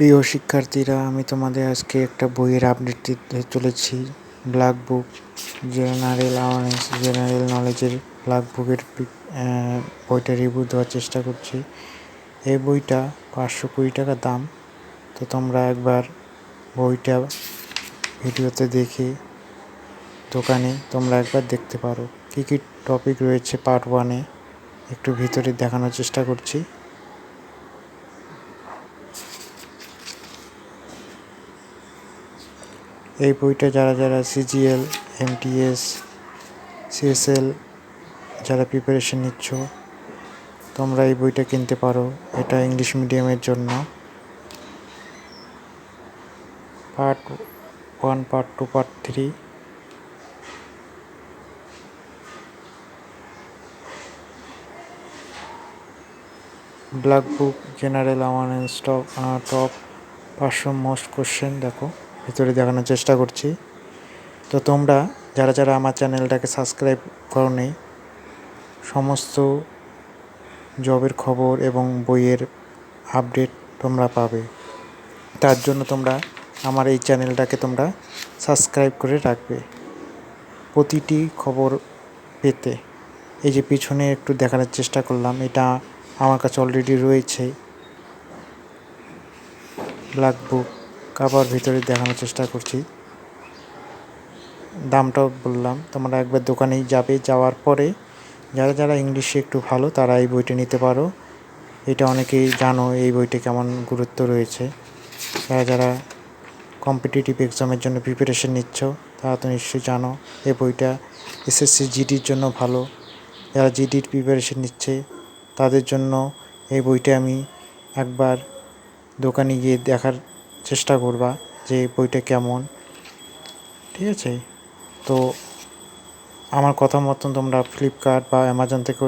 প্রিয় শিক্ষার্থীরা, আমি তোমাদের আজকে একটা বইয়ের আপডেট দিতে চলেছি। ব্ল্যাক বুক জেনারেল নলেজের ব্ল্যাক বুকের বইটা রিভিউ দেওয়ার চেষ্টা করছি। এই বইটা 520 টাকা দাম। তো তোমরা একবার বইটা ভিডিওতে দেখে দোকানে তোমরা একবার দেখতে পারো। কী কী টপিক রয়েছে পার্ট 1-এ একটু ভিতরে দেখানোর চেষ্টা করছি। এই বইটা যারা সিজিএল, এমটিএস, সিএসএল যারা প্রিপারেশন নিচ্ছ তোমরা এই বইটা কিনতে পারো। এটা ইংলিশ মিডিয়ামের জন্য। Part 1, part 2, part 3। Black book general awareness top 500 most question দেখো, ভিতরে দেখানোর চেষ্টা করছি। তো তোমরা যারা আমার চ্যানেলটাকে সাবস্ক্রাইব করোনি, সমস্ত জবের খবর এবং বইয়ের আপডেট তোমরা পাবে। তার জন্য তোমরা আমার এই চ্যানেলটাকে তোমরা সাবস্ক্রাইব করে রাখবে প্রতিটি খবর পেতে। এই যে পিছনে একটু দেখানোর চেষ্টা করলাম, এটা আমার কাছে অলরেডি রয়েছে। ব্ল্যাক বুক কাভার ভিতরে দেখানোর চেষ্টা করছি। দামটাও বললাম। তোমরা একবার দোকানেই যাবে, যাওয়ার পরে যারা ইংলিশে একটু ভালো তারা এই বইটা নিতে পারো। এটা অনেকেই জানো এই বইটা কেমন গুরুত্ব রয়েছে। যারা কম্পিটিটিভ এক্সামের জন্য প্রিপারেশন নিচ্ছ তারা তো নিশ্চয়ই জানো এই বইটা এসএসসি জিডির জন্য ভালো। যারা জিডির প্রিপারেশন নিচ্ছে তাদের জন্য এই বইটা আমি একবার দোকানে গিয়ে দেখার চেষ্টা করবা যে বইটা কেমন। ঠিক আছে? তো আমার কথা মতন তোমরা ফ্লিপকার্ট বা অ্যামাজন থেকে